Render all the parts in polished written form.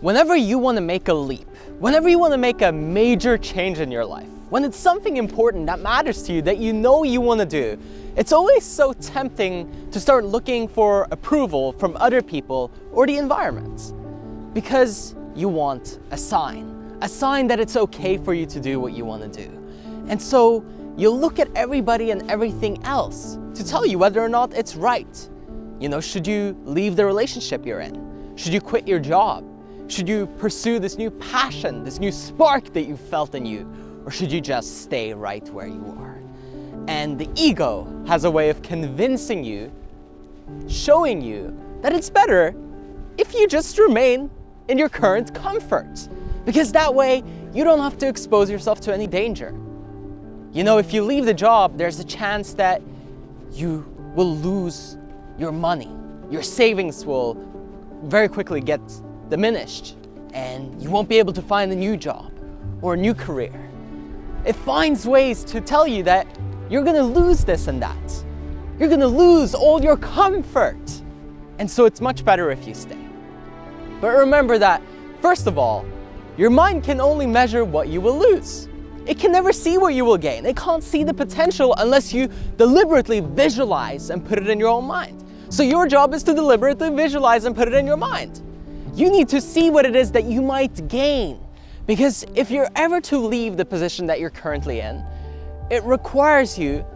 Whenever you want to make a leap, whenever you want to make a major change in your life, when it's something important that matters to you that you know you want to do, it's always so tempting to start looking for approval from other people or the environment. Because you want a sign that it's okay for you to do what you want to do. And so you'll look at everybody and everything else to tell you whether or not it's right. You know, should you leave the relationship you're in? Should you quit your job? Should you pursue this new passion, this new spark that you felt in you? Or should you just stay right where you are? And the ego has a way of convincing you, showing you that it's better if you just remain in your current comfort. Because that way, you don't have to expose yourself to any danger. You know, if you leave the job, there's a chance that you will lose your money. Your savings will very quickly get diminished, and you won't be able to find a new job or a new career. It finds ways to tell you that you're gonna lose this and that. You're gonna lose all your comfort. And so it's much better if you stay. But remember that, first of all, your mind can only measure what you will lose. It can never see what you will gain. It can't see the potential unless you deliberately visualize and put it in your own mind. So your job is to deliberately visualize and put it in your mind. You need to see what it is that you might gain. Because if you're ever to leave the position that you're currently in, it requires you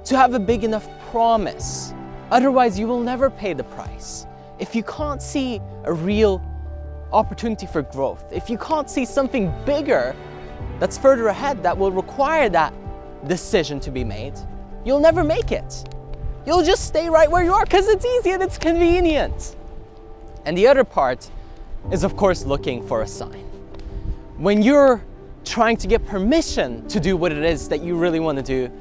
to have a big enough promise. Otherwise, you will never pay the price. If you can't see a real opportunity for growth, if you can't see something bigger that's further ahead that will require that decision to be made, you'll never make it. You'll just stay right where you are because it's easy and it's convenient. And the other part is, of course, looking for a sign. When you're trying to get permission to do what it is that you really want to do,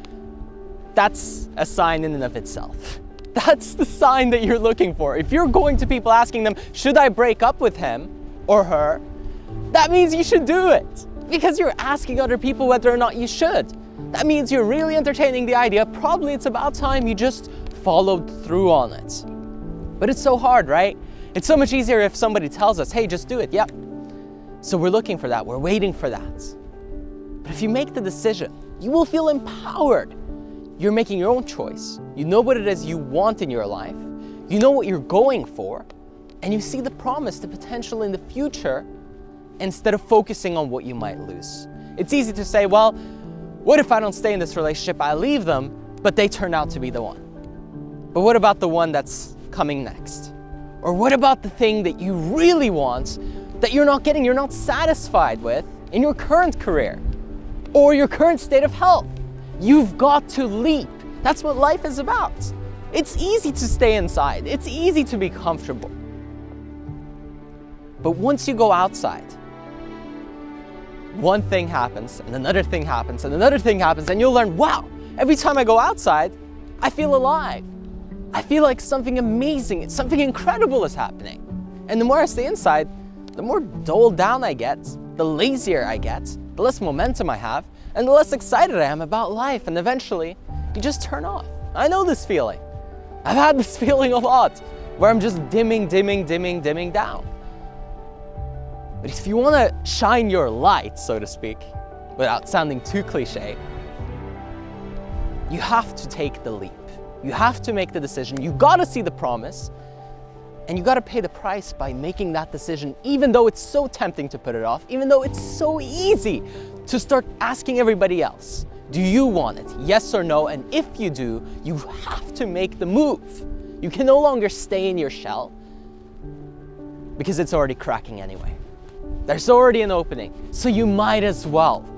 that's a sign in and of itself. That's the sign that you're looking for. If you're going to people asking them, should I break up with him or her? That means you should do it because you're asking other people whether or not you should. That means you're really entertaining the idea. Probably it's about time you just followed through on it. But it's so hard, right? It's so much easier if somebody tells us, hey, just do it. Yep. So we're looking for that. We're waiting for that. But if you make the decision, you will feel empowered. You're making your own choice. You know what it is you want in your life. You know what you're going for. And you see the promise, the potential in the future, instead of focusing on what you might lose. It's easy to say, well, what if I don't stay in this relationship? I leave them, but they turn out to be the one. But what about the one that's coming next? Or what about the thing that you really want that you're not getting, you're not satisfied with in your current career or your current state of health? You've got to leap. That's what life is about. It's easy to stay inside. It's easy to be comfortable. But once you go outside, one thing happens and another thing happens and another thing happens, and you'll learn, wow, every time I go outside, I feel alive. I feel like something amazing, something incredible is happening. And the more I stay inside, the more doled down I get, the lazier I get, the less momentum I have, and the less excited I am about life. And eventually, you just turn off. I know this feeling. I've had this feeling a lot, where I'm just dimming down. But if you want to shine your light, so to speak, without sounding too cliche, you have to take the leap. You have to make the decision. You gotta see the promise, and you gotta pay the price by making that decision, even though it's so tempting to put it off, even though it's so easy to start asking everybody else, do you want it? Yes or no? And if you do, you have to make the move. You can no longer stay in your shell because it's already cracking anyway. There's already an opening, so you might as well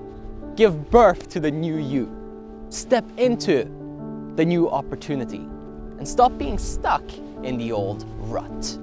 give birth to the new you. Step into the new opportunity and stop being stuck in the old rut.